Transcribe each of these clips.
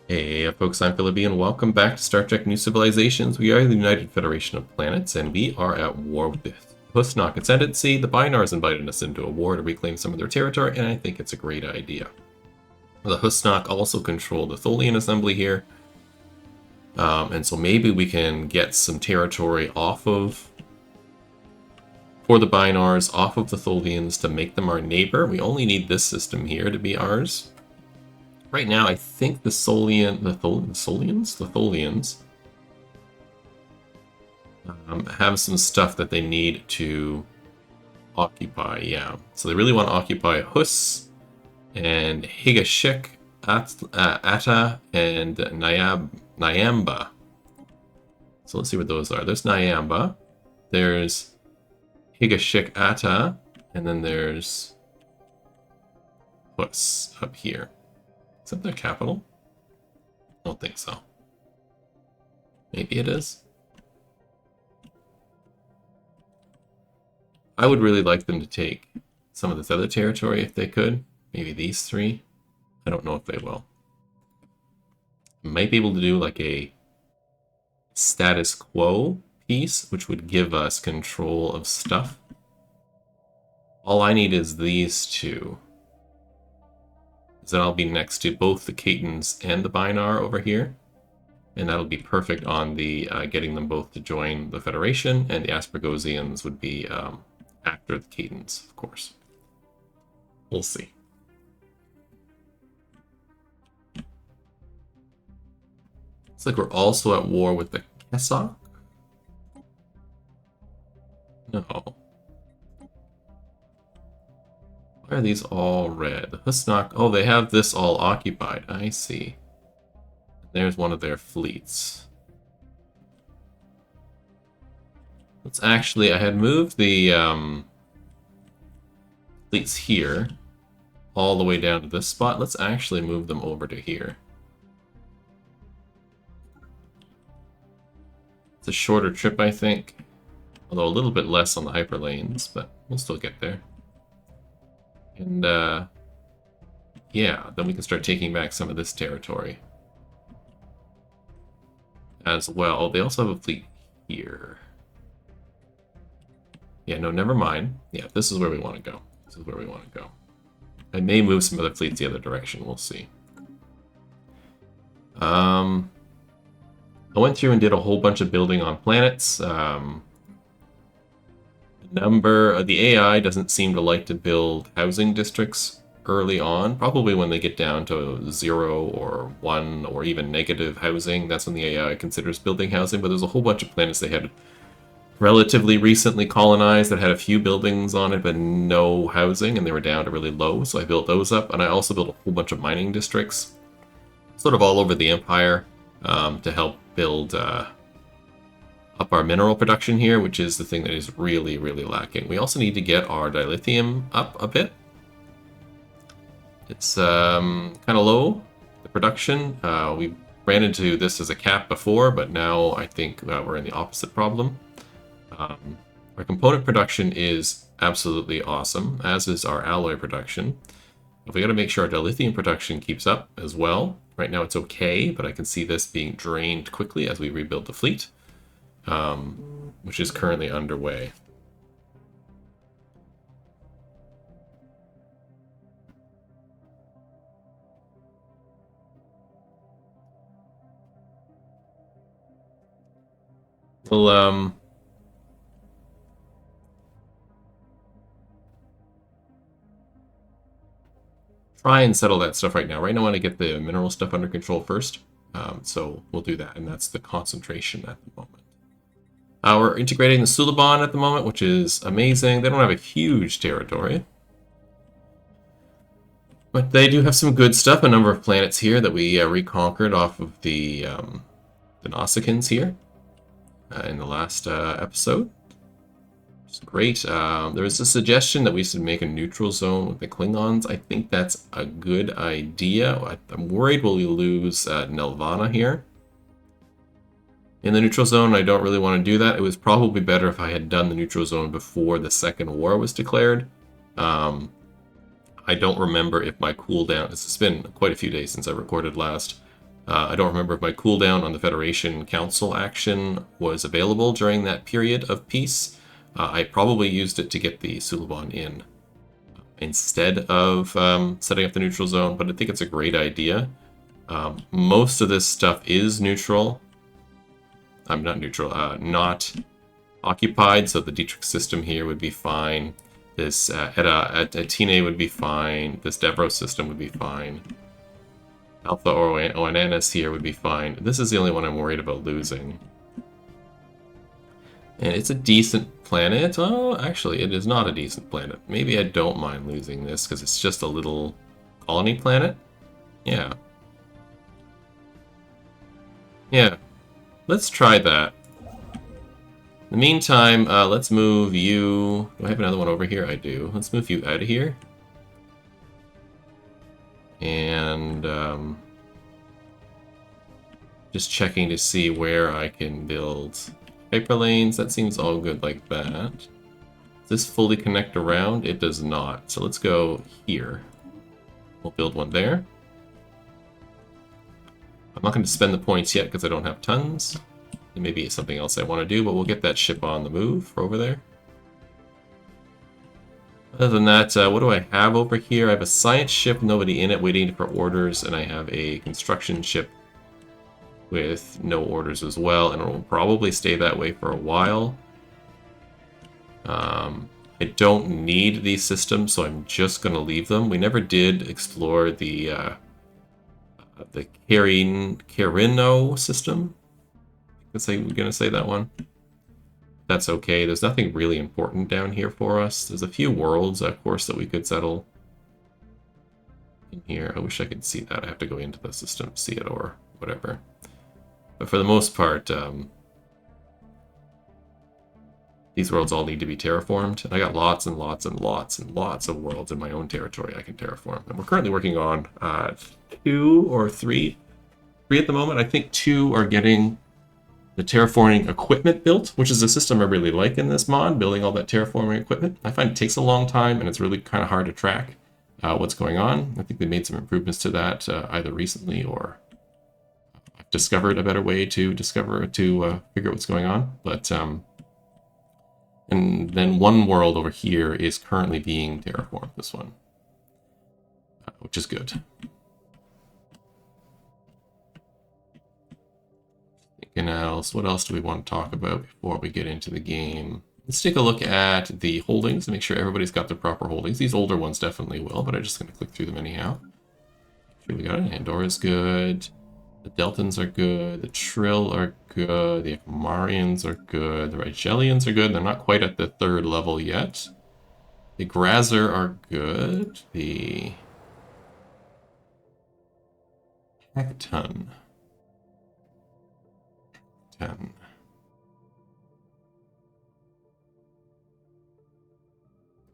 Hey folks, I'm Philippi and welcome back to Star Trek New Civilizations. We are the United Federation of Planets and we are at war with the Husnock Ascendancy. The Binars invited us into a war to reclaim some of their territory and I think it's a great idea. The Husnock also control the Tholian assembly here. And so maybe we can get some territory for the Binars, off of the Tholians to make them our neighbor. We only need this system here to be ours. Right now, I think the Tholians have some stuff that they need to occupy, yeah. So they really want to occupy Hus and Higashik, Atta, and Nyamba. So let's see what those are. There's Nyamba, there's Higashik Atta, and then there's Hus up here. Is that their capital? I don't think so. Maybe it is. I would really like them to take some of this other territory if they could. Maybe these three. I don't know if they will. Might be able to do like a status quo piece, which would give us control of stuff. All I need is these two. Then I'll be next to both the Catons and the Binar over here. And that'll be perfect on the getting them both to join the Federation, and the Aspergosians would be after the Catons, of course. We'll see. Looks like we're also at war with the Kessock. No. Why are these all red? The Husnock, oh, they have this all occupied. I see. There's one of their fleets. Let's actually, I had moved the fleets here all the way down to this spot. Let's actually move them over to here. It's a shorter trip, I think. Although a little bit less on the hyperlanes, but we'll still get there. And, yeah, then we can start taking back some of this territory as well. They also have a fleet here. Yeah, no, never mind. Yeah, this is where we want to go. This is where we want to go. I may move some other fleets the other direction. We'll see. I went through and did a whole bunch of building on planets. The AI doesn't seem to like to build housing districts early on. Probably when they get down to 0 or 1 or even negative housing, that's when the AI considers building housing. But there's a whole bunch of planets they had relatively recently colonized that had a few buildings on it but no housing, and they were down to really low, so I built those up. And I also built a whole bunch of mining districts sort of all over the Empire to help build up our mineral production here, which is the thing that is really, really lacking. We also need to get our dilithium up a bit. It's kind of low, the production. We ran into this as a cap before, but now I think we're in the opposite problem. Our component production is absolutely awesome, as is our alloy production. But we got to make sure our dilithium production keeps up as well. Right now it's okay, but I can see this being drained quickly as we rebuild the fleet, which is currently underway. We'll try and settle that stuff right now. Right now I want to get the mineral stuff under control first. So we'll do that, and that's the concentration at the moment. We're integrating the Suliban at the moment, which is amazing. They don't have a huge territory, but they do have some good stuff. A number of planets here that we reconquered off of the Nausicaans here in the last episode. It's great. There was a suggestion that we should make a neutral zone with the Klingons. I think that's a good idea. I'm worried we'll lose Nelvana here in the neutral zone. I don't really want to do that. It was probably better if I had done the neutral zone before the Second War was declared. I don't remember if my cooldown, it's been quite a few days since I recorded last, I don't remember if my cooldown on the Federation Council action was available during that period of peace. I probably used it to get the Suliban in instead of setting up the neutral zone, but I think it's a great idea. Most of this stuff is neutral. I'm not neutral, not occupied, so the Dietrich system here would be fine. This Atene would be fine. This Devros system would be fine. Alpha Oananis here would be fine. This is the only one I'm worried about losing. And it's a decent planet. Oh, actually, it is not a decent planet. Maybe I don't mind losing this because it's just a little colony planet. Yeah. Yeah. Let's try that. In the meantime, let's move you... Do I have another one over here? I do. Let's move you out of here. And just checking to see where I can build hyperlanes. That seems all good like that. Does this fully connect around? It does not. So let's go here. We'll build one there. I'm not going to spend the points yet because I don't have tons. It may be something else I want to do, but we'll get that ship on the move over there. Other than that, what do I have over here? I have a science ship, nobody in it, waiting for orders, and I have a construction ship with no orders as well, and it will probably stay that way for a while. I don't need these systems, so I'm just going to leave them. We never did explore the Carino system. We're going to say that one. That's okay. There's nothing really important down here for us. There's a few worlds, of course, that we could settle in here. I wish I could see that. I have to go into the system to see it or whatever. But for the most part, these worlds all need to be terraformed. And I got lots and lots and lots and lots of worlds in my own territory I can terraform. And we're currently working on 2 or 3. 3 at the moment. I think 2 are getting the terraforming equipment built, which is a system I really like in this mod, building all that terraforming equipment. I find it takes a long time, and it's really kind of hard to track what's going on. I think they made some improvements to that either recently or I've discovered a better way to figure out what's going on. But and then one world over here is currently being terraformed, this one, which is good. What else do we want to talk about before we get into the game? Let's take a look at the holdings and make sure everybody's got their proper holdings. These older ones definitely will, but I'm just going to click through them anyhow. Here we got it. Andora's good. The Deltans are good. The Trill are good. The Akmarians are good. The Rigelians are good. They're not quite at the 3rd level yet. The Grazer are good. The Hecton.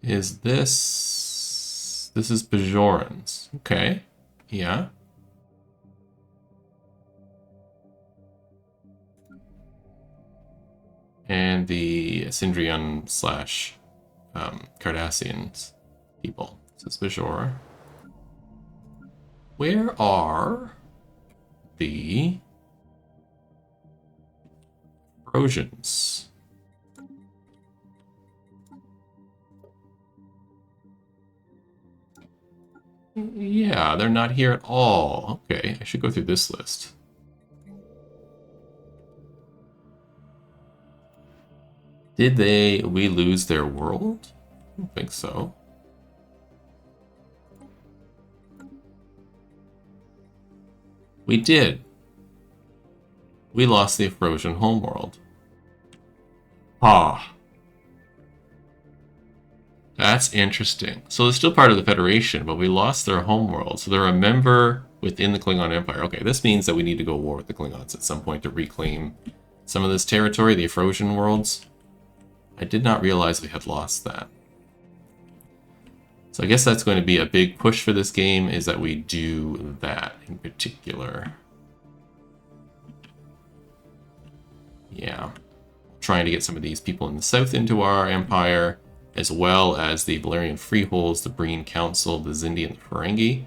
Is this... This is Bajorans. Okay. Yeah. And the Sindrian slash Cardassians people. This is Bajor. Where are the Trojans? Yeah, they're not here at all. Okay, I should go through this list. Did we lose their world? I don't think so. We did. We lost the Afrosian homeworld. Ah. That's interesting. So they're still part of the Federation, but we lost their homeworld. So they're a member within the Klingon Empire. Okay, this means that we need to go to war with the Klingons at some point to reclaim some of this territory, the Afrosian worlds. I did not realize we had lost that. So I guess that's going to be a big push for this game, is that we do that in particular. Yeah. Trying to get some of these people in the south into our empire, as well as the Valerian Freeholds, the Breen Council, the Xindi, and the Ferengi.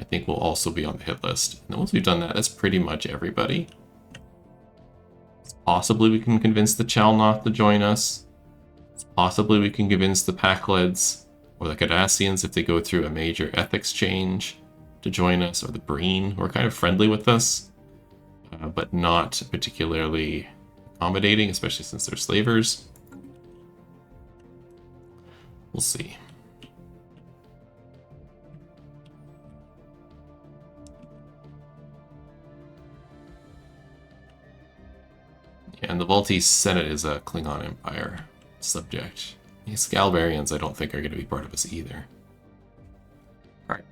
I think will also be on the hit list. And once we've done that, that's pretty much everybody. Possibly we can convince the Chalnoth to join us. Possibly we can convince the Pakleds or the Cardassians if they go through a major ethics change to join us, or the Breen, who are kind of friendly with us, but not particularly accommodating, especially since they're slavers. We'll see. Yeah, and the Maltese Senate is a Klingon Empire subject. The Scalbarians I don't think are going to be part of us either. Alright.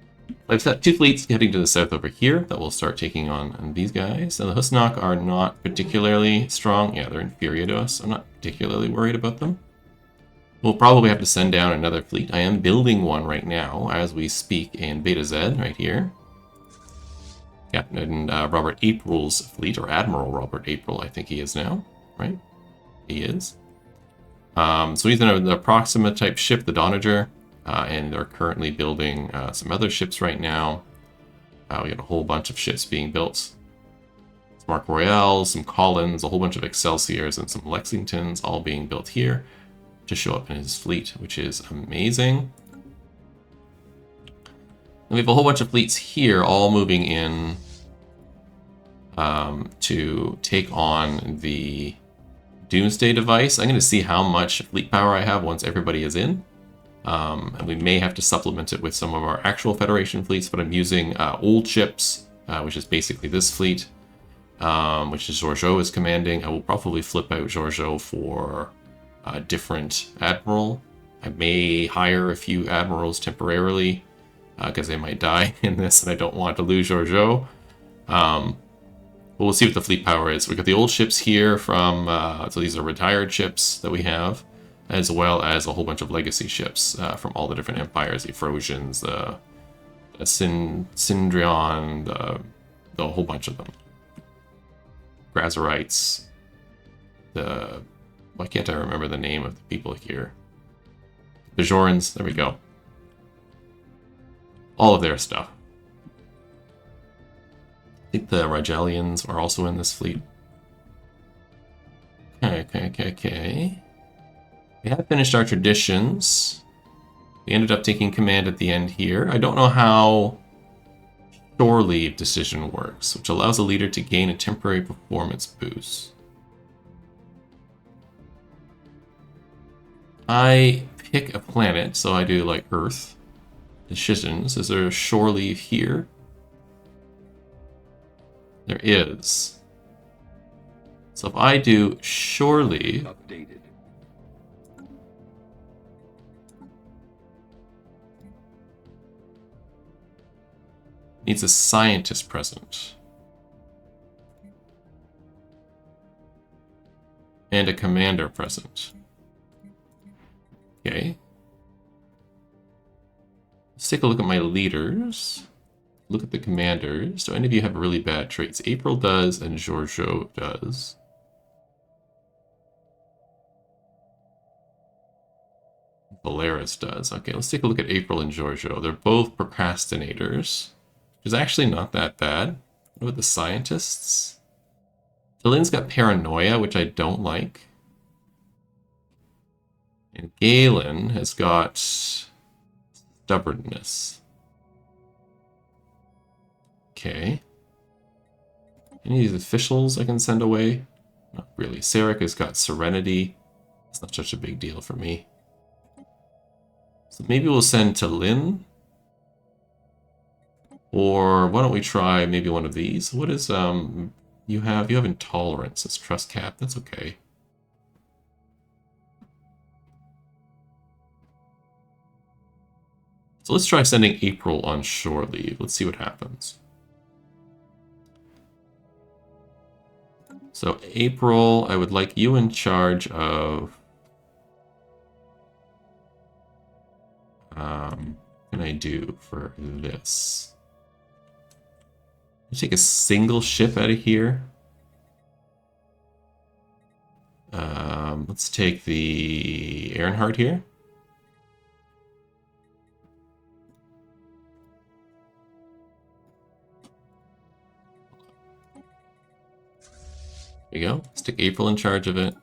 I've set 2 fleets heading to the south over here that will start taking on these guys. And the Husnak are not particularly strong. Yeah, they're inferior to us. I'm not particularly worried about them. We'll probably have to send down another fleet. I am building one right now as we speak in Beta Z right here. Captain Robert April's fleet, or Admiral Robert April, I think he is now, right? He is. So he's in the Proxima type ship, the Donager, and they're currently building some other ships right now. We got a whole bunch of ships being built. Some Mark Royales, some Collins, a whole bunch of Excelsiors, and some Lexingtons all being built here to show up in his fleet, which is amazing. And we have a whole bunch of fleets here all moving in to take on the Doomsday device. I'm going to see how much fleet power I have once everybody is in. And we may have to supplement it with some of our actual Federation fleets, but I'm using old ships, which is basically this fleet, which is Georgiou is commanding. I will probably flip out Georgiou for a different admiral. I may hire a few admirals temporarily, because they might die in this, and I don't want to lose Georgiou. But we'll see what the fleet power is. We've got the old ships here from, so these are retired ships that we have, as well as a whole bunch of legacy ships from all the different empires, the Ephesians, the Sindrion, the whole bunch of them. Grazerites, why can't I remember the name of the people here? Bajorans, there we go. All of their stuff. I think the Rigelians are also in this fleet. Okay. We have finished our traditions. We ended up taking command at the end here. I don't know how shore leave decision works, which allows a leader to gain a temporary performance boost. I pick a planet, so I do like Earth. Decisions. Is there a shore leave here? There is. So if I do shore leave, updated. Needs a scientist present. And a commander present. Okay. Let's take a look at my leaders. Look at the commanders. Do any of you have really bad traits? April does, and Georgiou does. Stellaris does. Okay, let's take a look at April and Georgiou. They're both procrastinators, which is actually not that bad. What about the scientists? Dylan's got paranoia, which I don't like. And Galen has got stubbornness. Okay. Any of these officials I can send away? Not really. Sarek has got serenity. It's not such a big deal for me. So maybe we'll send to Lin. Or why don't we try maybe one of these? What is you have intolerance. It's trust cap. That's okay. So let's try sending April on shore leave. Let's see what happens. So April, I would like you in charge of what can I do for this? Take a single ship out of here. Let's take the Earnhardt here. There you go. Stick April in charge of it.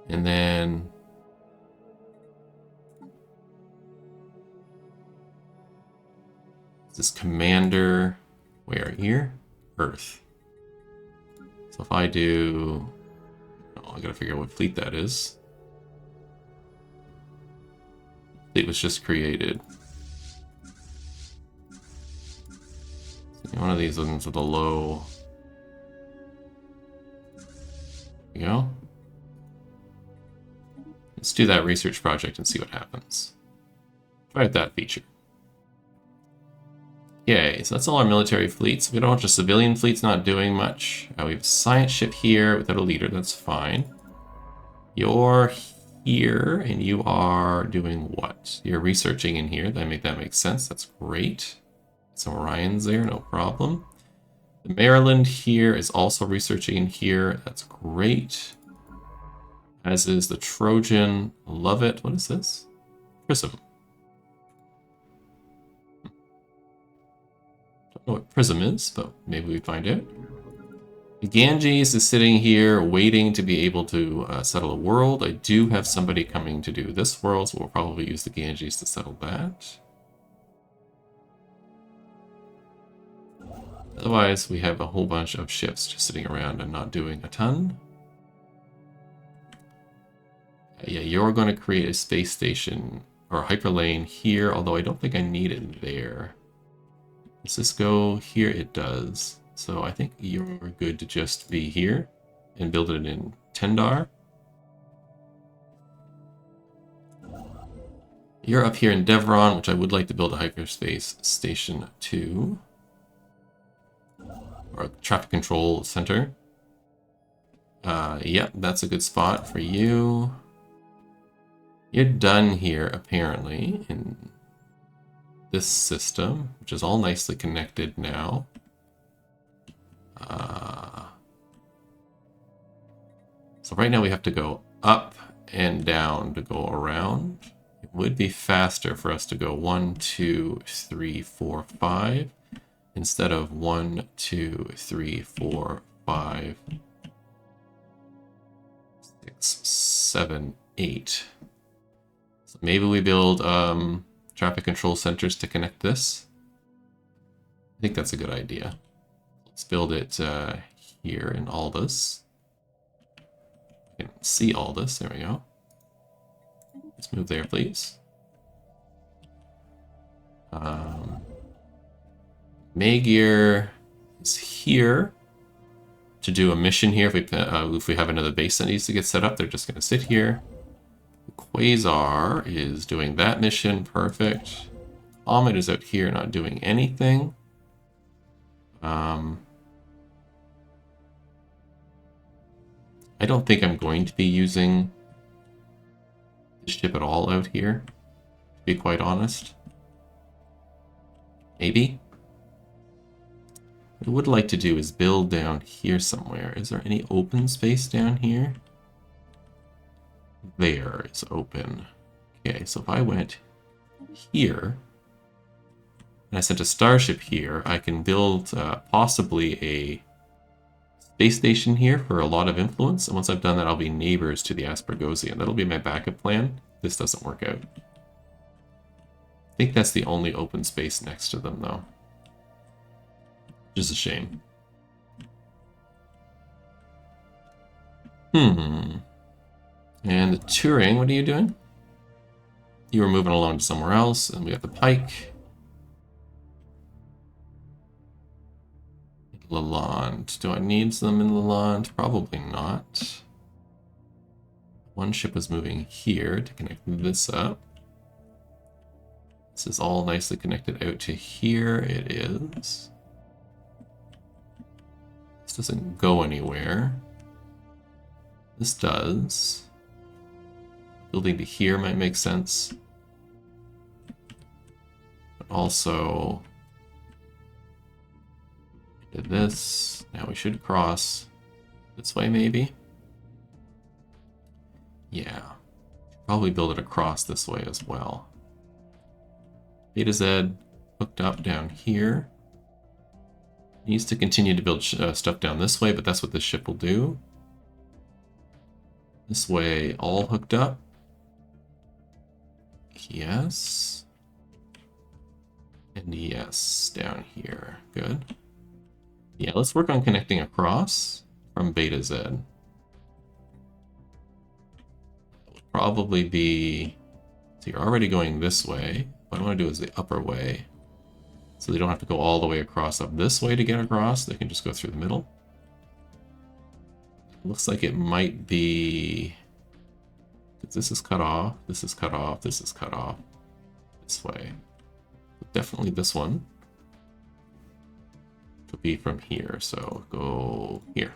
And then this commander, where here? Earth. So if I do, oh, I gotta figure out what fleet that is. Fleet was just created. One of these ones with a low. There you go. Let's do that research project and see what happens. Try out that feature. Okay, so that's all our military fleets. We got a bunch of civilian fleets not doing much. We have a science ship here without a leader, that's fine. You're here, and you are doing what? You're researching in here. That makes sense. That's great. Some Orions there, no problem. The Maryland here is also researching in here. That's great. As is the Trojan. Love it. What is this? Prism. Don't know what Prism is, but maybe we find out. The Ganges is sitting here waiting to be able to settle a world. I do have somebody coming to do this world, so we'll probably use the Ganges to settle that. Otherwise, we have a whole bunch of ships just sitting around and not doing a ton. Yeah, you're going to create a space station or hyperlane here, although I don't think I need it there. Does this go here? It does. So I think you're good to just be here and build it in Tendar. You're up here in Devron, which I would like to build a hyperspace station to. Or a traffic control center. Yep, that's a good spot for you. You're done here, apparently, in this system, which is all nicely connected now. So right now we have to go up and down to go around. It would be faster for us to go 1, 2, 3, 4, 5 instead of 1, 2, 3, 4, 5, 6, 7, 8. So maybe we build traffic control centers to connect this. I think that's a good idea. Let's build it here in Aldous. You can see Aldous. There we go. Let's move there, please. Magyar is here to do a mission here. If we have another base that needs to get set up, they're just going to sit here. Quasar is doing that mission. Perfect. Comet is out here not doing anything. I don't think I'm going to be using this ship at all out here, to be quite honest. Maybe. What I would like to do is build down here somewhere. Is there any open space down here? There is open. Okay, so if I went here, and I sent a starship here, I can build possibly a space station here for a lot of influence. And once I've done that, I'll be neighbors to the Aspergosian. That'll be my backup plan. This doesn't work out. I think that's the only open space next to them, though. Which is a shame. And the Turing, what are you doing? You were moving along to somewhere else, and we have the Pike. Lalande. Do I need them in Lalande? Probably not. One ship was moving here to connect this up. This is all nicely connected out to here. It is. This doesn't go anywhere. This does. Building to here might make sense. But also, did this. Now we should cross this way, maybe. Yeah. Probably build it across this way as well. Beta Z hooked up down here. Needs to continue to build stuff down this way, but that's what this ship will do. This way, all hooked up. Yes. And yes, down here. Good. Yeah, let's work on connecting across from Beta Z. That would probably be... So you're already going this way. What I want to do is the upper way. So they don't have to go all the way across up this way to get across. They can just go through the middle. Looks like it might be... This is cut off, this is cut off, this is cut off. This way. Definitely this one. To be from here, so go here.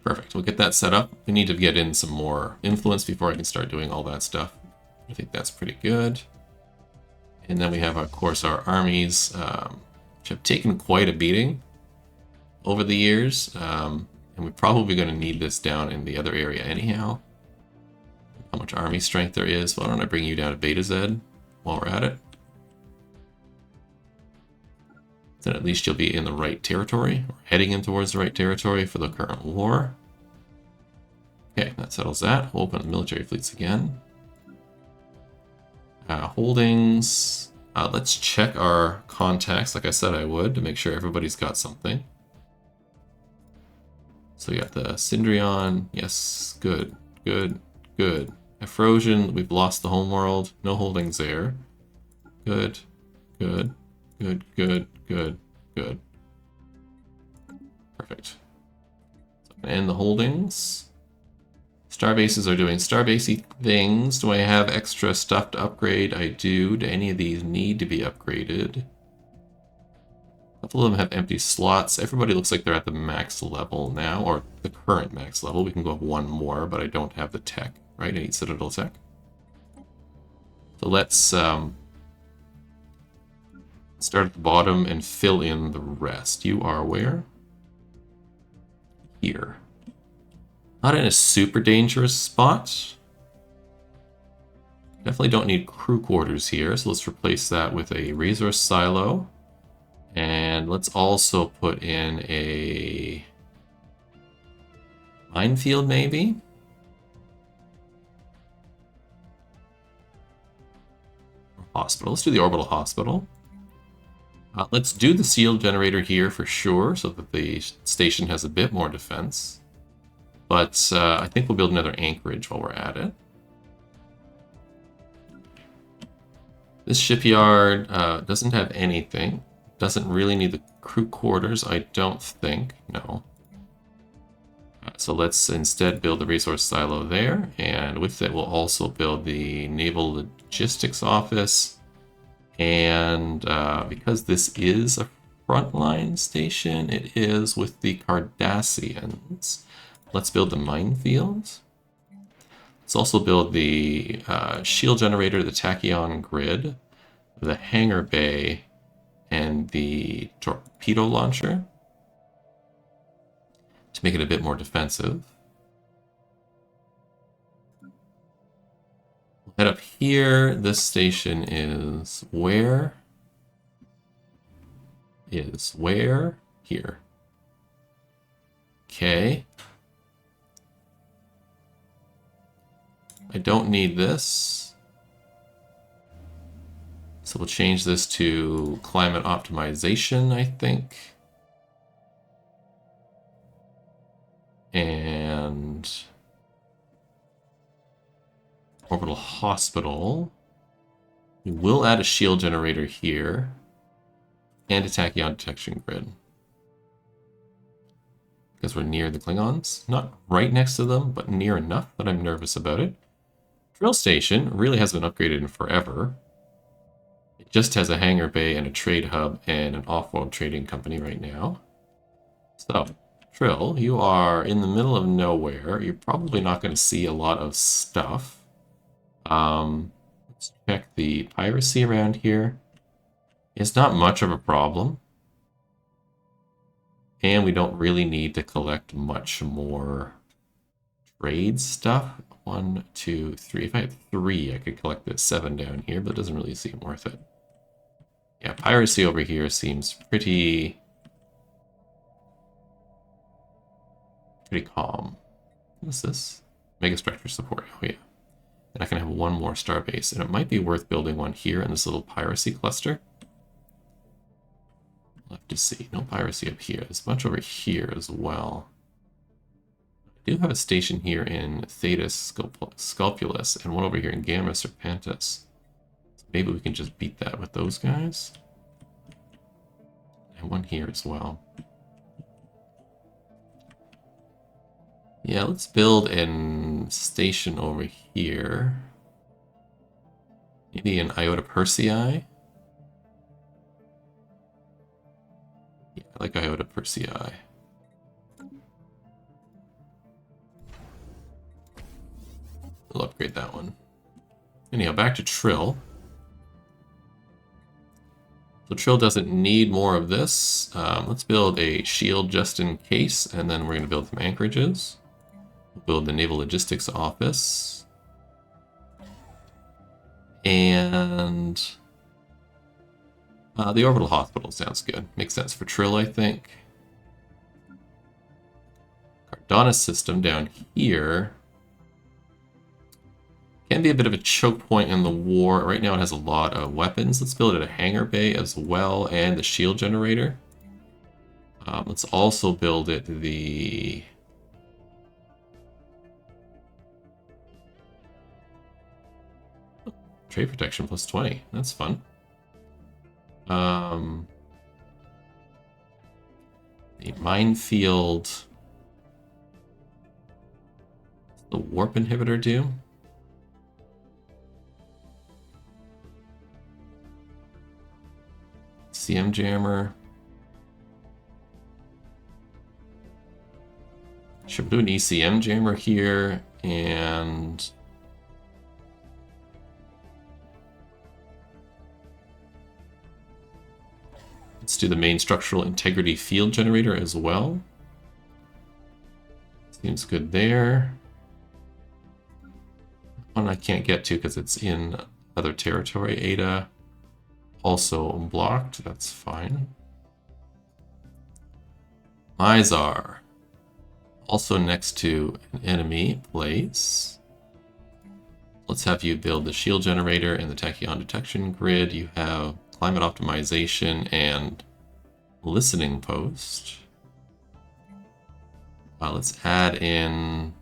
Perfect, we'll get that set up. We need to get in some more influence before I can start doing all that stuff. I think that's pretty good. And then we have, of course, our armies, which have taken quite a beating over the years. And we're probably going to need this down in the other area anyhow. How much army strength there is. Why don't I bring you down to Beta Z while we're at it? Then at least you'll be in the right territory, or heading in towards the right territory for the current war. Okay, that settles that. We'll open the military fleets again. Holdings. Let's check our contacts, like I said I would, to make sure everybody's got something. So we got the Syndrion. Yes, good, good, good. Ephrosion, we've lost the homeworld. No holdings there. Good, good, good, good, good, good. Perfect. So I'm gonna end the holdings. Starbases are doing starbasey things. Do I have extra stuff to upgrade? I do. Do any of these need to be upgraded? A couple of them have empty slots. Everybody looks like they're at the max level now, or the current max level. We can go up one more, but I don't have the tech, right? I need Citadel tech. So let's start at the bottom and fill in the rest. You are where? Here. Not in a super dangerous spot. Definitely don't need crew quarters here, so let's replace that with a resource silo. And let's also put in a minefield, maybe? Hospital. Let's do the orbital hospital. Let's do the seal generator here for sure, so that the station has a bit more defense. But I think we'll build another anchorage while we're at it. This shipyard doesn't have anything. Doesn't really need the crew quarters, I don't think. No. So let's instead build the resource silo there. And with it, we'll also build the naval logistics office. And because this is a frontline station, it is with the Cardassians. Let's build the minefield. Let's also build the shield generator, the tachyon grid, the hangar bay, and the torpedo launcher to make it a bit more defensive. We'll head up here. This station is where? Is where? Here. Okay. I don't need this. So we'll change this to climate optimization, I think. And orbital hospital. We will add a shield generator here. And a tachyon detection grid. Because we're near the Klingons. Not right next to them, but near enough that I'm nervous about it. Drill station really hasn't been upgraded in forever. It just has a hangar bay and a trade hub and an off-world trading company right now. So, Trill, you are in the middle of nowhere. You're probably not going to see a lot of stuff. Let's check the piracy around here. It's not much of a problem. And we don't really need to collect much more trade stuff. 1, 2, 3. If I had 3, I could collect this 7 down here, but it doesn't really seem worth it. Yeah, piracy over here seems pretty calm. What's this? Megastructure support. Oh yeah. And I can have one more starbase, and it might be worth building one here in this little piracy cluster. We'll have to see. No piracy up here. There's a bunch over here as well. I do have a station here in Theta Sculpulus and one over here in Gamma Serpentis. So maybe we can just beat that with those guys. And one here as well. Yeah, let's build a station over here. Maybe an Iota Persei. Yeah, I like Iota Persei. We'll upgrade that one. Anyhow, back to Trill. So Trill doesn't need more of this. Let's build a shield just in case, and then we're going to build some anchorages. We'll build the Naval Logistics Office. And the Orbital Hospital sounds good. Makes sense for Trill, I think. Cardonis system down here can be a bit of a choke point in the war. Right now it has a lot of weapons. Let's build it a hangar bay as well, and the shield generator. Let's also build it the... Trade protection plus 20. That's fun. The minefield... What's the warp inhibitor do? CM jammer. Should we do an ECM jammer here, and let's do the main structural integrity field generator as well. Seems good there. One I can't get to because it's in other territory. Ada also blocked, that's fine. Mizar, also next to an enemy place. Let's have you build the shield generator and the tachyon detection grid. You have climate optimization and listening post. Let's add in...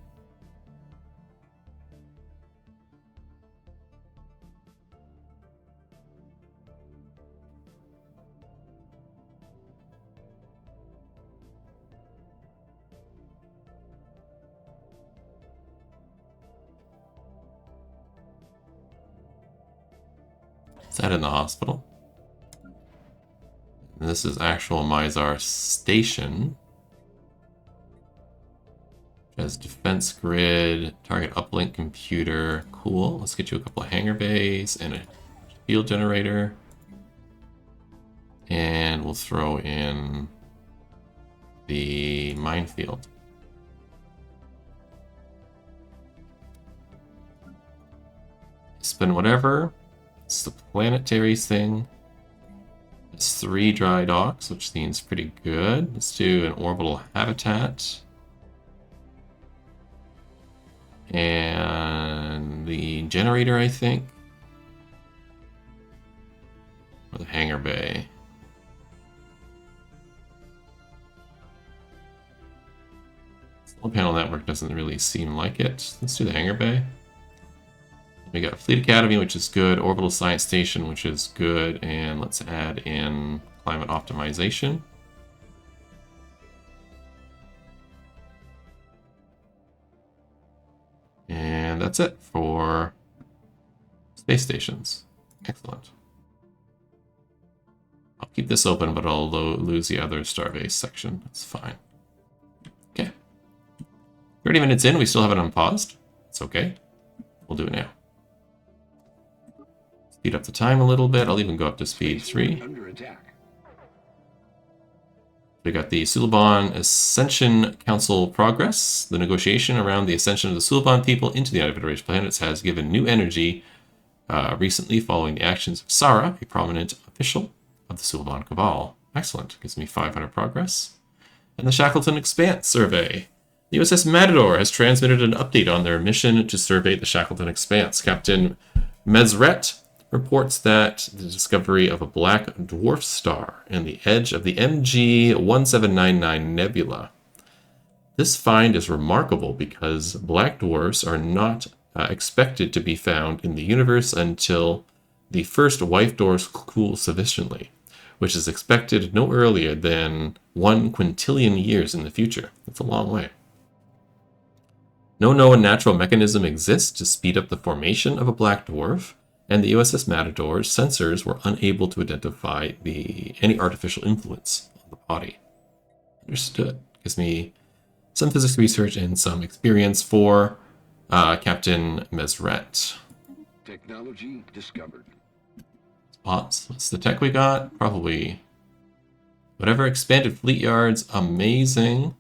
Let's add in the hospital. And this is actual Mizar station. It has defense grid, target uplink computer. Cool. Let's get you a couple of hangar bays and a field generator. And we'll throw in the minefield. Spin whatever. It's the planetaries thing. It's 3 dry docks, which seems pretty good. Let's do an orbital habitat. And the generator, I think. Or the hangar bay. Solar panel network doesn't really seem like it. Let's do the hangar bay. We got Fleet Academy, which is good, Orbital Science Station, which is good, and let's add in climate optimization. And that's it for space stations. Excellent. I'll keep this open, but I'll lose the other starbase section. That's fine. Okay. 30 minutes in, we still have it unpaused. It's okay. We'll do it now. Speed up the time a little bit. I'll even go up to speed 3. We got the Suliban Ascension Council progress. The negotiation around the ascension of the Suliban people into the United Federation planets has given new energy recently following the actions of Sarah, a prominent official. of the Suliban Cabal. Excellent. Gives me 500 progress. And the Shackleton Expanse survey. The USS Matador has transmitted an update on their mission to survey the Shackleton Expanse. Captain Mesret reports that the discovery of a black dwarf star in the edge of the MG 1799 nebula. This find is remarkable because black dwarfs are not expected to be found in the universe until the first white dwarfs cool sufficiently, which is expected no earlier than 1 quintillion years in the future. That's a long way. No known natural mechanism exists to speed up the formation of a black dwarf, and the USS Matador's sensors were unable to identify any artificial influence on the body. Understood. Gives me some physics research and some experience for Captain Mesret. Technology discovered. Spots. What's the tech we got? Probably whatever. Expanded fleet yards. Amazing.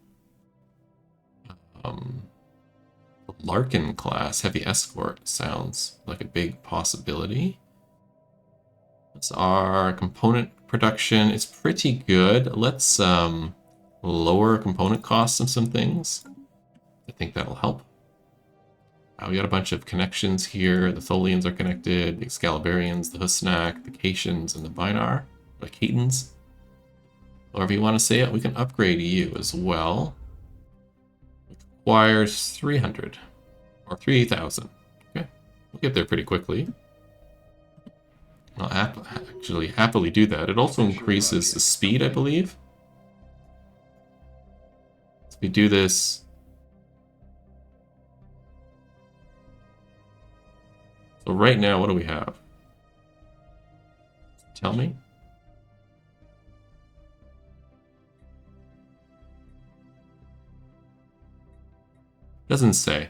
Larkin class heavy escort sounds like a big possibility. That's our component production. It's pretty good. Let's lower component costs of some things. I think that'll help. We got a bunch of connections here. The Tholians are connected, the Excaliburians, the Husnak, the Caitians, and the Binar. The Caitans. However you want to say it, we can upgrade you as well. It requires 300. Or 3,000. Okay, we'll get there pretty quickly. I'll actually happily do that. It also increases the speed, I believe. So we do this. So right now, what do we have? Tell me. Doesn't say.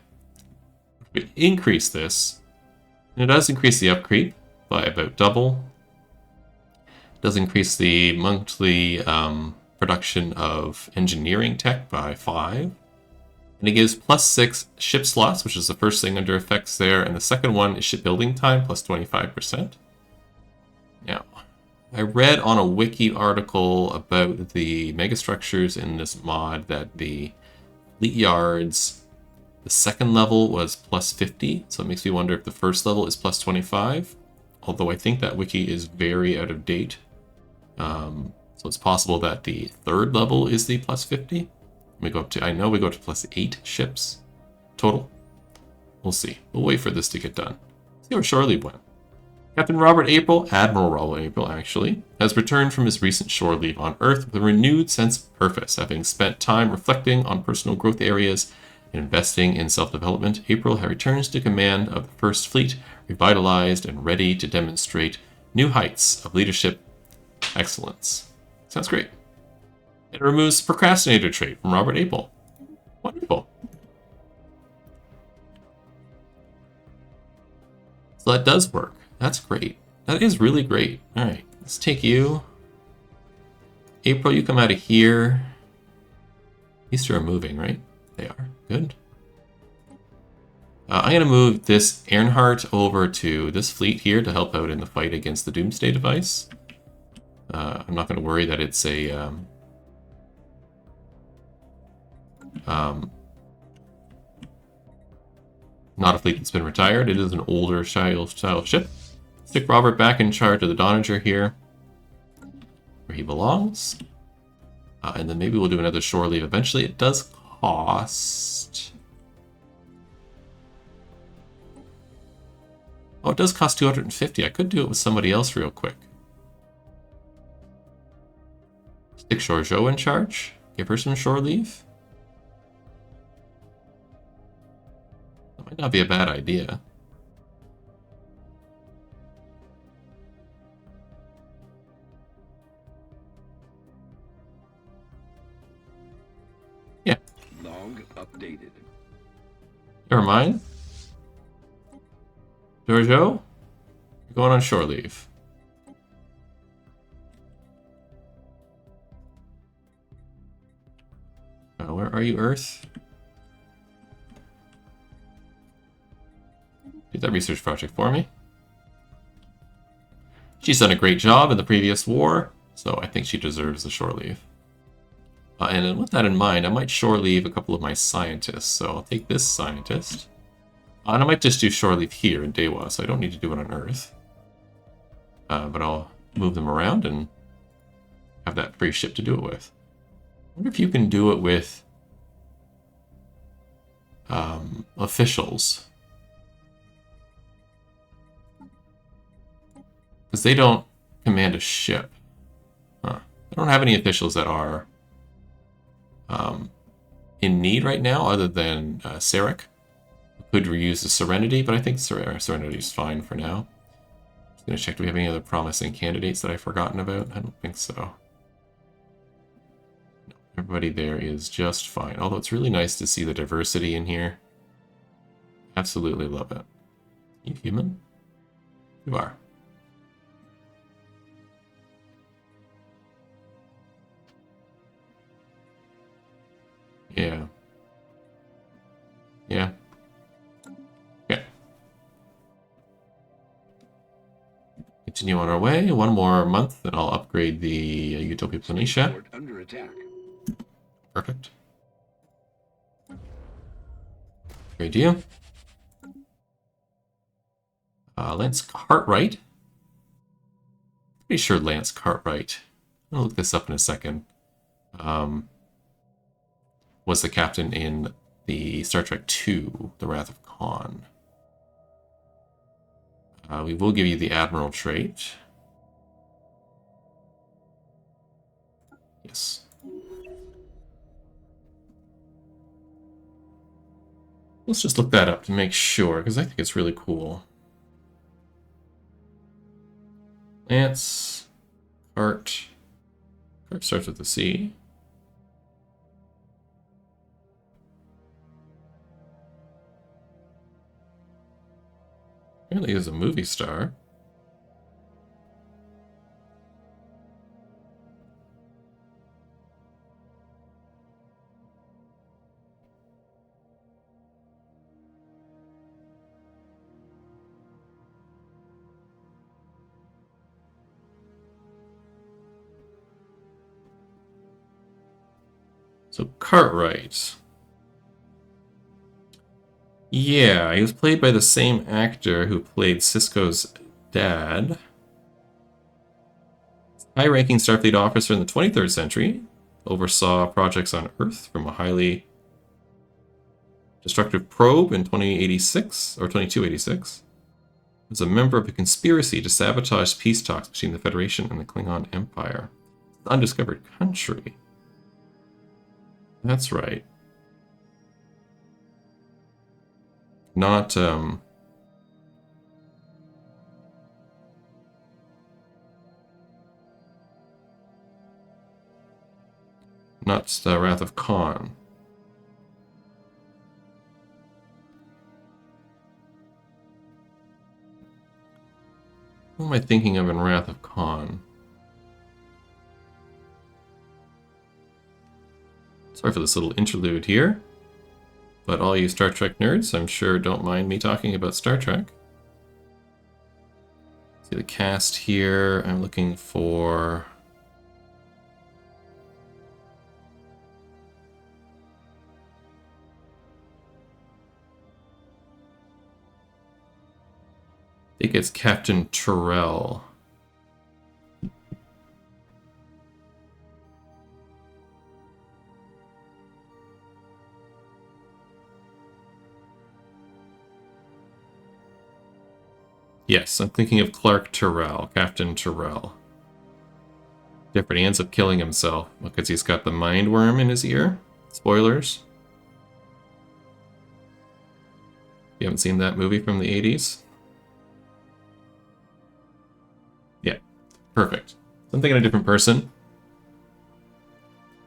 We increase this, and it does increase the upkeep by about double. It does increase the monthly production of engineering tech by 5. And it gives +6 ship slots, which is the first thing under effects there, and the second one is shipbuilding time, plus 25%. Now, I read on a wiki article about the megastructures in this mod that the fleet yards, the second level was +50, so it makes me wonder if the first level is +25. Although I think that wiki is very out of date. So it's possible that the third level is the +50. We go up to, I know we go to +8 ships total. We'll see. We'll wait for this to get done. See where shore leave went. Captain Robert April, Admiral Robert April actually, has returned from his recent shore leave on Earth with a renewed sense of purpose, having spent time reflecting on personal growth areas and investing in self-development. April returns to command of the First Fleet, revitalized and ready to demonstrate new heights of leadership excellence. Sounds great. It removes procrastinator trait from Robert April. Wonderful. So that does work. That's great. That is really great. All right, let's take you. April, you come out of here. These two are moving, right? They are. Good. I'm going to move this Earnhardt over to this fleet here to help out in the fight against the Doomsday device. I'm not going to worry that it's a... not a fleet that's been retired. It is an older style ship. Stick Robert back in charge of the Donager here, where he belongs. And then maybe we'll do another shore leave eventually. It does cost... Oh, it does cost 250. I could do it with somebody else real quick. Stick Shorjo in charge. Give her some shore leave. That might not be a bad idea. Yeah. Log updated. Never mind. Giorgio, you're going on shore leave. Where are you, Earth? Do that research project for me. She's done a great job in the previous war. So I think she deserves the shore leave. And with that in mind, I might shore leave a couple of my scientists. So I'll take this scientist. And I might just do shore leave here in Dewa, so I don't need to do it on Earth. But I'll move them around and have that free ship to do it with. I wonder if you can do it with officials. Because they don't command a ship. Huh. I don't have any officials that are in need right now, other than Sarek. Could reuse the Serenity, but I think Serenity is fine for now. Just gonna check, do we have any other promising candidates that I've forgotten about? I don't think so. No, everybody there is just fine. Although it's really nice to see the diversity in here. Absolutely love it. You human? You are. Yeah. Yeah. Okay. Continue on our way. One more month, then I'll upgrade the Utopia Planitia. Port under attack. Perfect. Great deal. Lance Cartwright. Pretty sure Lance Cartwright. I'll look this up in a second. Was the captain in the Star Trek II, The Wrath of Khan. We will give you the Admiral trait. Yes. Let's just look that up to make sure, because I think it's really cool. Lance, Cart. Cart starts with a C. Apparently he's a movie star. So Cartwright. Yeah, he was played by the same actor who played Cisco's dad. High-ranking Starfleet officer in the 23rd century, oversaw projects on Earth from a highly destructive probe in 2086 or 2286. Was a member of a conspiracy to sabotage peace talks between the Federation and the Klingon Empire. Undiscovered country. That's right. Not, not the Wrath of Khan. What am I thinking of in Wrath of Khan? Sorry for this little interlude here. But all you Star Trek nerds, I'm sure, don't mind me talking about Star Trek. See the cast here. I'm looking for... I think it's Captain Terrell. Yes, I'm thinking of Clark Terrell, Captain Terrell. Different, he ends up killing himself because he's got the mind worm in his ear. Spoilers. You haven't seen that movie from the 80s? Yeah, perfect. I'm thinking of a different person.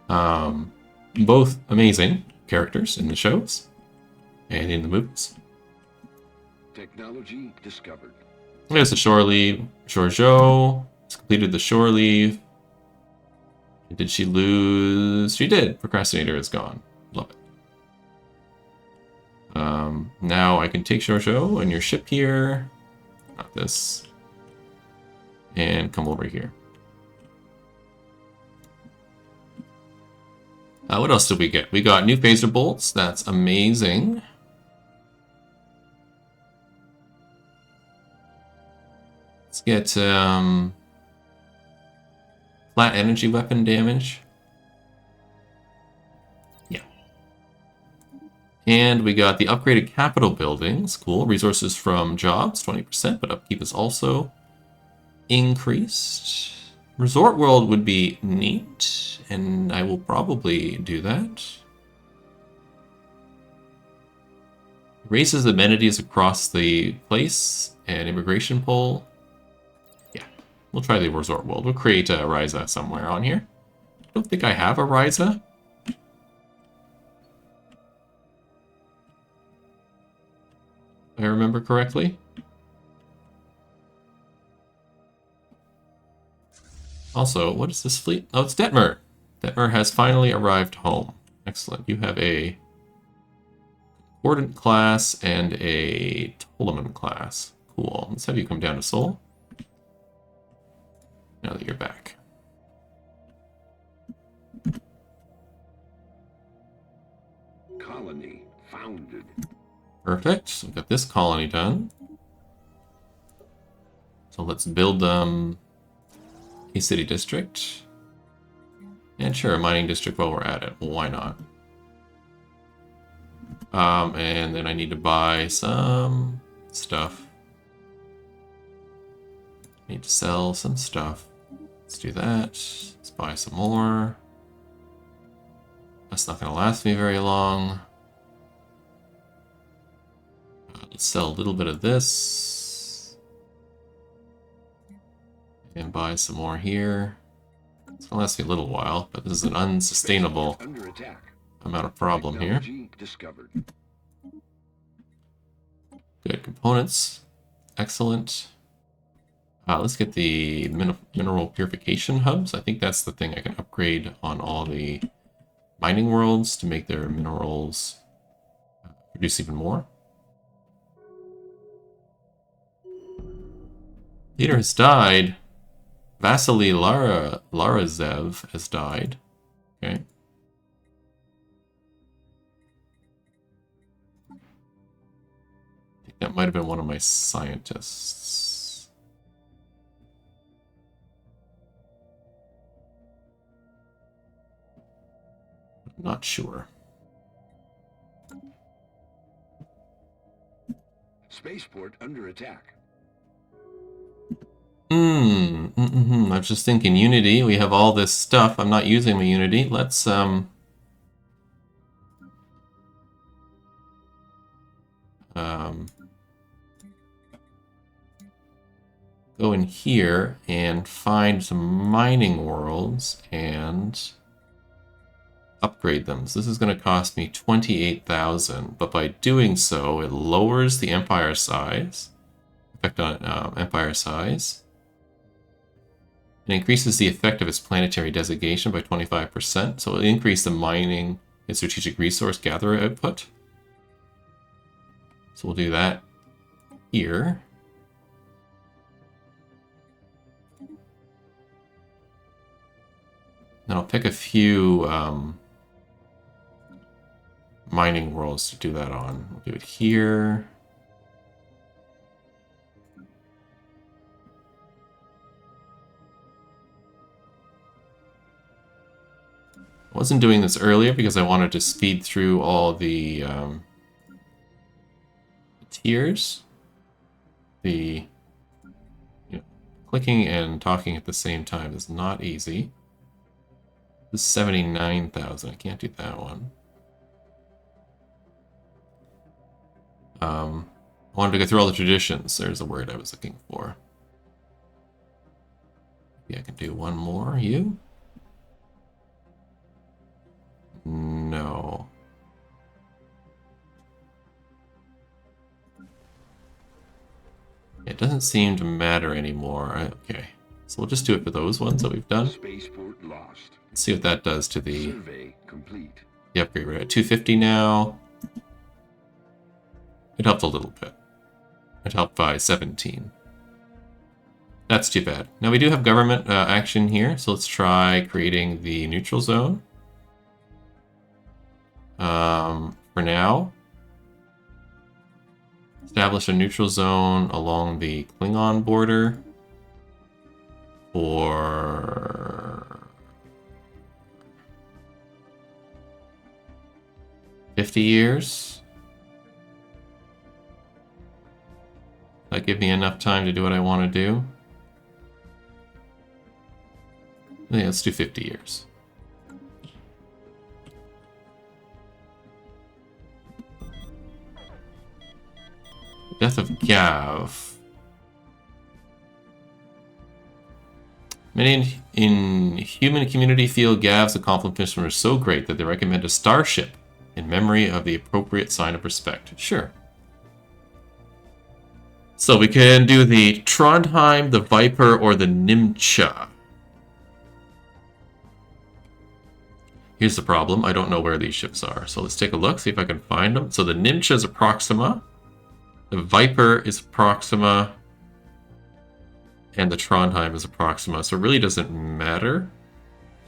Both amazing characters in the shows and in the movies. Technology discovered. There's the shore leave. Giorgio has completed the shore leave. Did she lose? She did. Procrastinator is gone. Love it. Now I can take Giorgio and your ship here. Not this. And come over here. What else did we get? We got new phaser bolts. That's amazing. Let's get flat energy weapon damage. Yeah. And we got the upgraded capital buildings. Cool. Resources from jobs, 20%, but upkeep is also increased. Resort World would be neat, and I will probably do that. Raises amenities across the place and immigration poll. Yeah, we'll try the Resort World. We'll create a Ryza somewhere on here. I don't think I have a Ryza. If I remember correctly. Also, what is this fleet? Oh, it's Detmer. Detmer has finally arrived home. Excellent. You have a Concordant class and a Ptolemon class. Cool. Let's have you come down to Seoul. Now that you're back. Colony founded. Perfect. So we've got this colony done. So let's build a city district. And sure, a mining district while we're at it. Well, why not? And then I need to buy some stuff. Need to sell some stuff. Let's do that. Let's buy some more. That's not going to last me very long. Let's sell a little bit of this. And buy some more here. It's going to last me a little while, but this is an unsustainable amount of problem here. Discovered. Good components. Excellent. Let's get the mineral purification hubs. I think that's the thing I can upgrade on all the mining worlds to make their minerals produce even more. Leader has died. Vasily Larazev has died. Okay. I think that might have been one of my scientists. I'm not sure. Spaceport under attack. I was just thinking Unity. We have all this stuff. I'm not using my Unity. Let's go in here and find some mining worlds and upgrade them. So this is going to cost me 28,000, but by doing so, it lowers the empire size, effect on empire size. It increases the effect of its planetary designation by 25%, so it'll increase the mining and strategic resource gatherer output. So we'll do that here. Then I'll pick a few mining worlds to do that on. We'll do it here. I wasn't doing this earlier because I wanted to speed through all the tiers. Clicking and talking at the same time is not easy. This is 79,000. I can't do that one. I wanted to go through all the traditions. There's a word I was looking for. Maybe I can do one more. You? No. It doesn't seem to matter anymore. Okay. So we'll just do it for those ones that we've done. Spaceport lost. Let's see what that does to the Survey complete. upgrade. We're at 250 now. It helped a little bit. It helped by 17. That's too bad. Now we do have government action here, so let's try creating the neutral zone. For now, establish a neutral zone along the Klingon border for 50 years. That give me enough time to do what I want to do. Yeah, let's do 50 years. Death of Gav. Many in human community feel Gav's accomplishments were so great that they recommend a starship in memory of the appropriate sign of respect. Sure. So we can do the Trondheim, the Viper, or the Nimcha. Here's the problem. I don't know where these ships are. So let's take a look, see if I can find them. So the Nimcha is a Proxima. The Viper is a Proxima. And the Trondheim is a Proxima. So it really doesn't matter.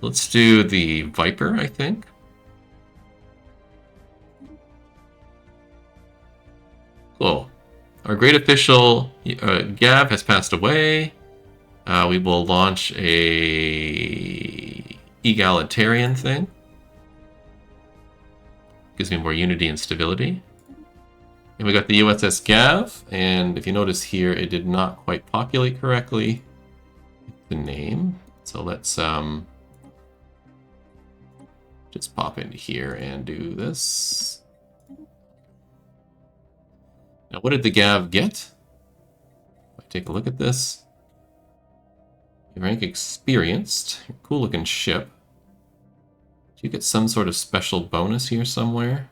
Let's do the Viper, I think. Cool. Our great official, Gav, has passed away. We will launch a egalitarian thing. Gives me more unity and stability. And we got the USS Gav, and if you notice here, it did not quite populate correctly. The name. So let's just pop into here and do this. Now, what did the Gav get? If I take a look at this. Rank experienced. Cool looking ship. Do you get some sort of special bonus here somewhere?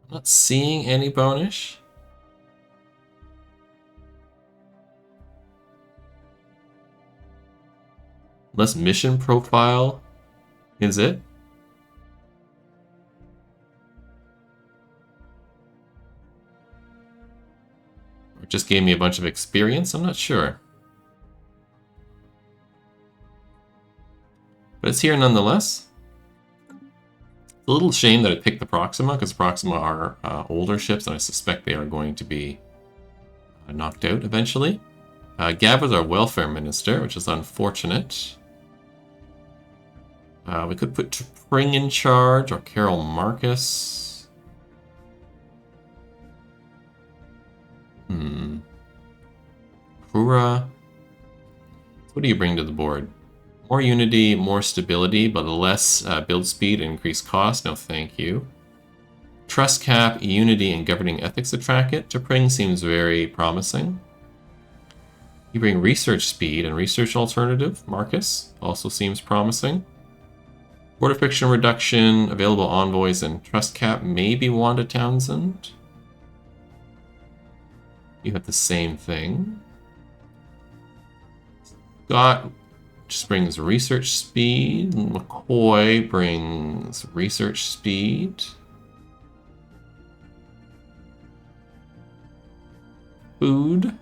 I'm not seeing any bonus. Less mission profile, is it? Or just gave me a bunch of experience? I'm not sure. But it's here nonetheless. It's a little shame that it picked the Proxima, because Proxima are older ships, and I suspect they are going to be knocked out eventually. Gav was our welfare minister, which is unfortunate. We could put Pring in charge, or Carol Marcus. Pura. What do you bring to the board? More unity, more stability, but less build speed and increased cost. No, thank you. Trust cap, unity, and governing ethics attract it. To Pring seems very promising. You bring research speed and research alternative. Marcus also seems promising. Border friction reduction, available envoys, and trust cap. Maybe Wanda Townsend. You have the same thing. Scott just brings research speed. McCoy brings research speed. Food.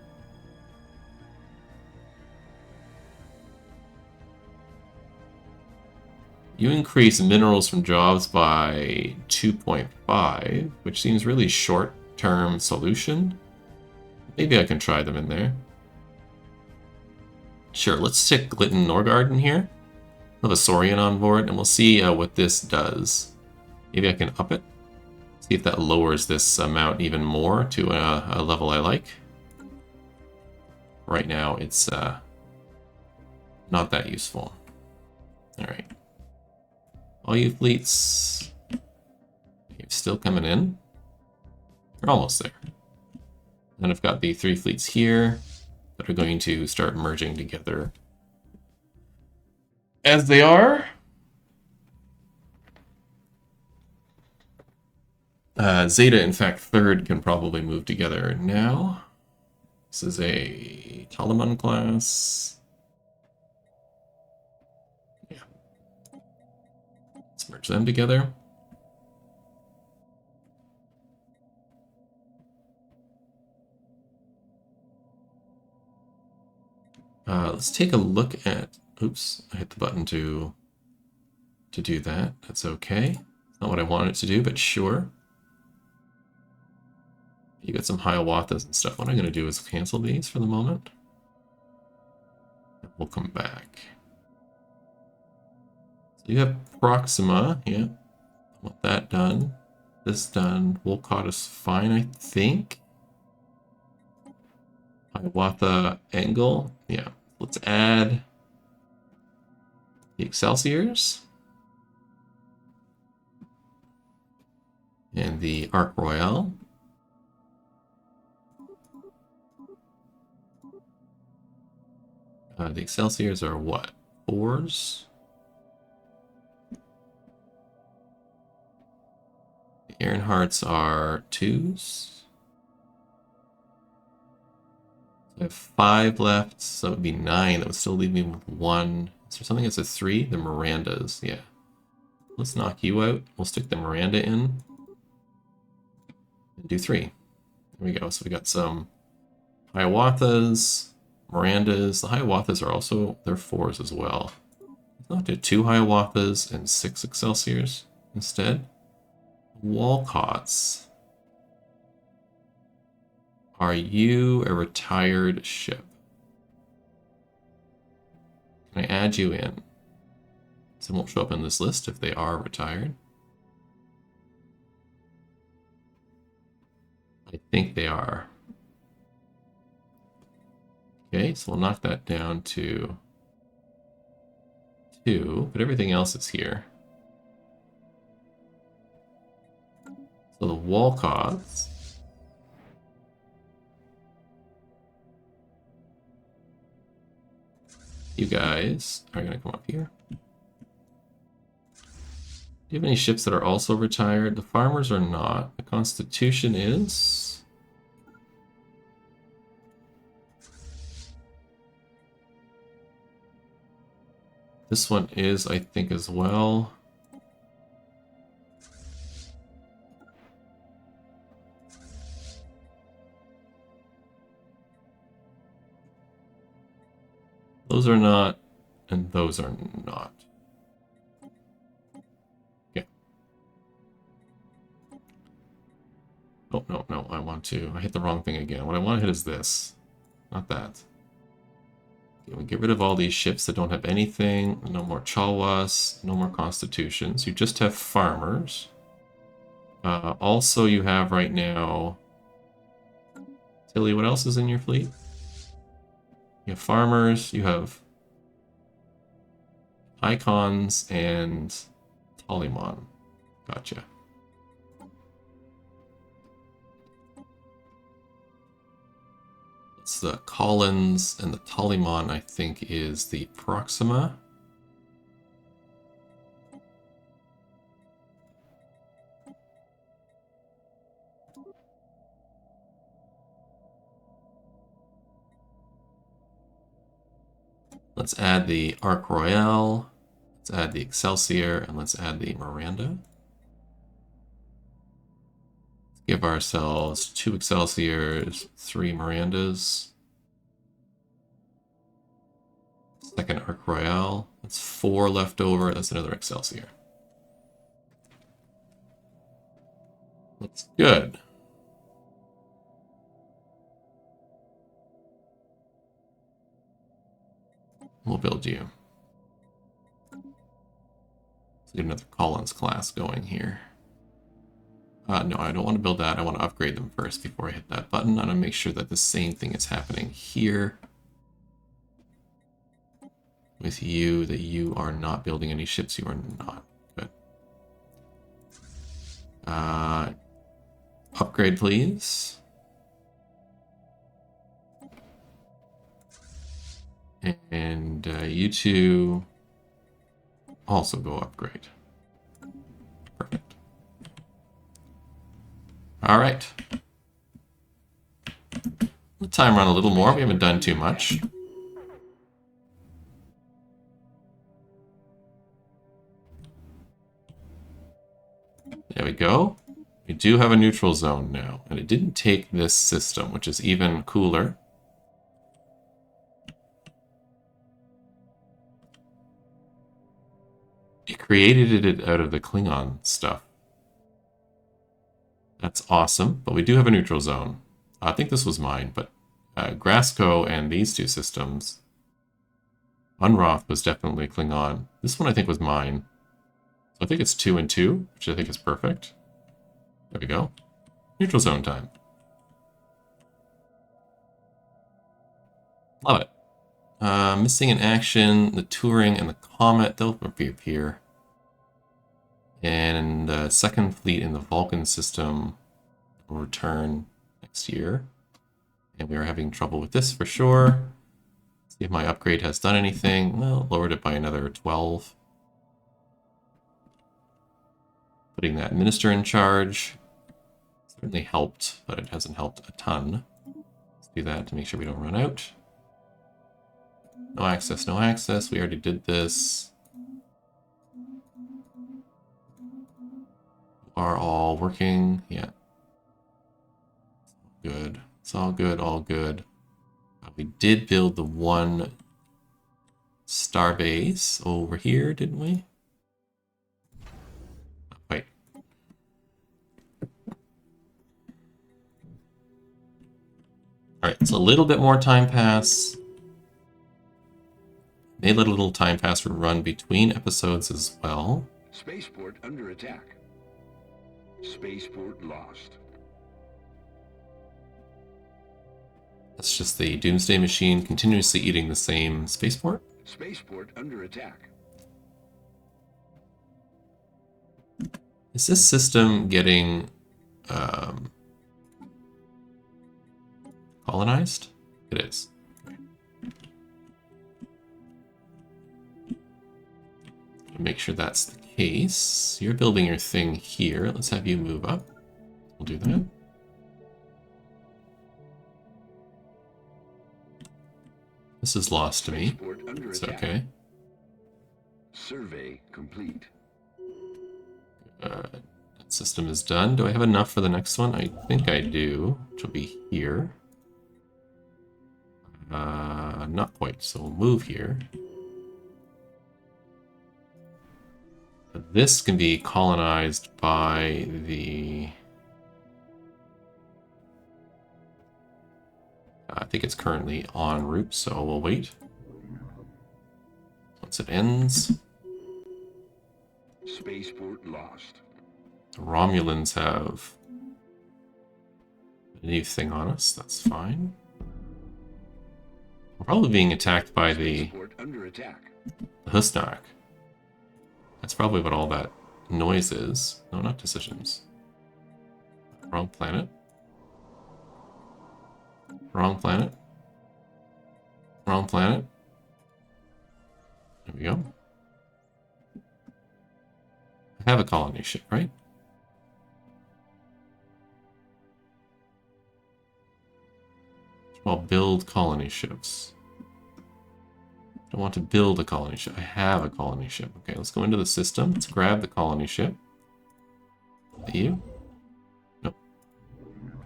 You increase minerals from jobs by 2.5, which seems really short-term solution. Maybe I can try them in there. Sure, let's stick Glitton Norgard in here. We'll have a Saurian on board, and we'll see what this does. Maybe I can up it. See if that lowers this amount even more to a level I like. Right now, it's not that useful. Alright. All you fleets, you're still coming in. We're almost there. Then I've got the 3 fleets here that are going to start merging together as they are. Zeta, in fact, 3rd can probably move together now. This is a Talaman class. Yeah. Let's merge them together. let's take a look at... Oops, I hit the button to do that. That's okay. It's not what I wanted it to do, but sure. You got some Hiawathas and stuff. What I'm going to do is cancel these for the moment. We'll come back. So you have Proxima, yeah. I want that done. This done. Wolcott is fine, I think. Hiawatha angle, yeah. Let's add the Excelsiors. And the Arc Royale. The Excelsiors are what? 4s? The Ironhearts are 2s. I have 5 left, so it would be 9. That would still leave me with 1. Is there something that's a 3? The Mirandas, yeah. Let's knock you out. We'll stick the Miranda in. And do 3. There we go. So we got some Hiawathas, Mirandas. The Hiawathas are also, they're 4s as well. Let's not do 2 Hiawathas and 6 Excelsiors instead. Walcotts. Are you a retired ship? Can I add you in? So it won't show up in this list if they are retired. I think they are. Okay, so we'll knock that down to 2, but everything else is here. So the Walcotts. You guys are going to come up here. Do you have any ships that are also retired? The Farmers are not. The Constitution is. This one is, I think, as well. Those are not, and those are not. Okay. Oh, no, no, I hit the wrong thing again. What I want to hit is this, not that. Okay, we get rid of all these ships that don't have anything. No more Chalwas, no more Constitutions. You just have Farmers. Also, you have right now... Tilly, what else is in your fleet? You have Farmers, you have Icons, and Tolimon. Gotcha. It's the Collins, and the Tolimon, I think, is the Proxima. Let's add the Arc Royale, let's add the Excelsior, and let's add the Miranda. Let's give ourselves 2 Excelsiors, 3 Mirandas. Second Arc Royale. That's 4 left over. That's another Excelsior. Looks good. We'll build you. Let's get another Collins class going here. No, I don't want to build that. I want to upgrade them first before I hit that button. I want to make sure that the same thing is happening here. With you, that you are not building any ships. You are not. Good. Upgrade, please. And you two also go upgrade. Perfect. All right. Let time run a little more. We haven't done too much. There we go. We do have a neutral zone now, and it didn't take this system, which is even cooler. created it out of the Klingon stuff. That's awesome, but we do have a neutral zone. I think this was mine, but Grasko and these two systems. Unroth was definitely Klingon. This one I think was mine. So I think it's 2 and 2, which I think is perfect. There we go. Neutral zone time. Love it. Missing in action, the Turing and the Comet, they'll reappear. And the second fleet in the Vulcan system will return next year. And we are having trouble with this for sure. See if my upgrade has done anything. Well, lowered it by another 12. Putting that minister in charge certainly helped, but it hasn't helped a ton. Let's do that to make sure we don't run out. No access, no access. We already did this. Are all working? Yeah. Good. It's all good, all good. We did build the one star base over here, didn't we? Wait. Alright, so a little bit more time pass. May let a little time pass run between episodes as well. Spaceport under attack. Spaceport lost. That's just the Doomsday Machine continuously eating the same spaceport. Spaceport under attack. Is this system getting colonized? It is. Make sure that's the case. You're building your thing here. Let's have you move up. We'll do that. This is lost to me. It's okay. Survey complete. That system is done. Do I have enough for the next one? I think I do, which will be here. Not quite, so we'll move here. This can be colonized by the... I think it's currently en route, so we'll wait. Once it ends... Spaceport lost. The Romulans have a new thing on us, that's fine. We're probably being attacked by the under attack. Husnak. That's probably what all that noise is. No, not decisions. Wrong planet. Wrong planet. Wrong planet. There we go. I have a colony ship, right? Well, build colony ships. I want to build a colony ship. I have a colony ship. Okay, let's go into the system. Let's grab the colony ship. Is that you? Nope.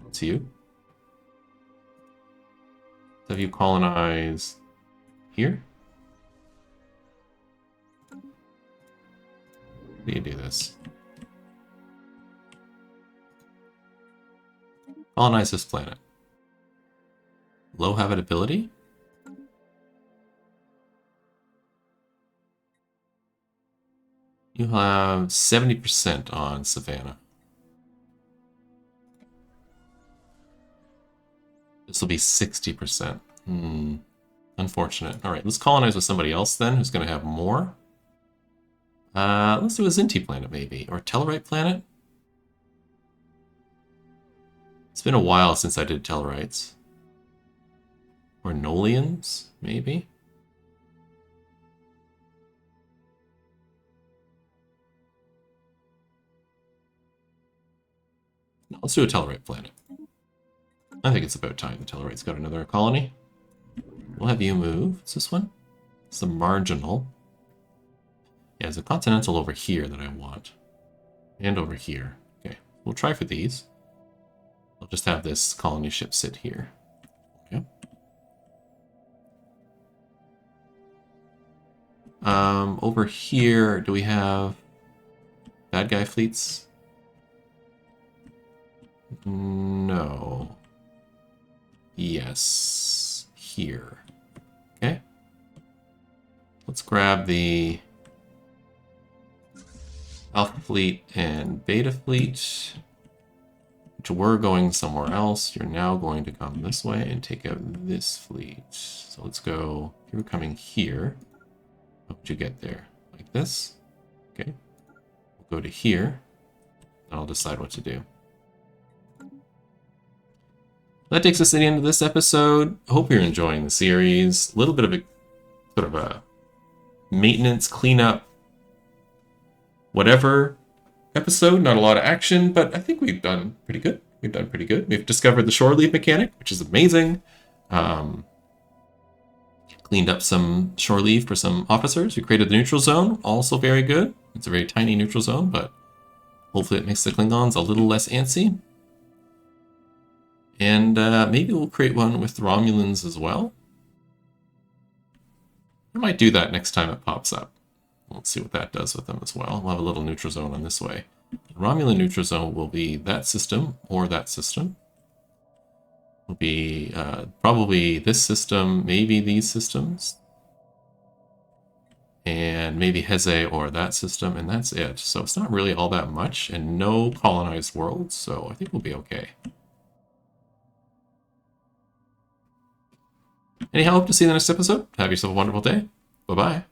It's you. Let's have you colonize here. How do you do this? Colonize this planet. Low habitability? You have 70% on Savannah. This will be 60%. Unfortunate. Alright, let's colonize with somebody else then, who's going to have more. Let's do a Kzinti planet, maybe. Or a Tellarite planet? It's been a while since I did Tellarites. Or Nolians, maybe? No, let's do a Tellarite planet. I think it's about time the Tellarite's got another colony. We'll have you move. What's this one? It's the marginal. Yeah, there's a continental over here that I want. And over here. Okay, we'll try for these. I'll just have this colony ship sit here. Okay. Over here, do we have bad guy fleets? No. Yes. Here. Okay. Let's grab the Alpha Fleet and Beta Fleet, which were going somewhere else. You're now going to come this way and take out this fleet. So let's go. You're coming here. How would you get there? Like this? Okay. We'll go to here, and I'll decide what to do. That takes us to the end of this episode. I hope you're enjoying the series. A little bit of a sort of a maintenance, cleanup, whatever episode. Not a lot of action, but I think we've done pretty good. We've discovered the shore leave mechanic, which is amazing. Cleaned up some shore leave for some officers. We created the neutral zone, also very good. It's a very tiny neutral zone, but hopefully it makes the Klingons a little less antsy. And maybe we'll create one with the Romulans as well. I might do that next time it pops up. Let's see what that does with them as well. We'll have a little neutral zone on this way. The Romulan neutral zone will be that system or that system. Will be probably this system, maybe these systems. And maybe Heze or that system, and that's it. So it's not really all that much, and no colonized worlds, so I think we'll be okay. Anyhow, hope to see you in the next episode. Have yourself a wonderful day. Bye-bye.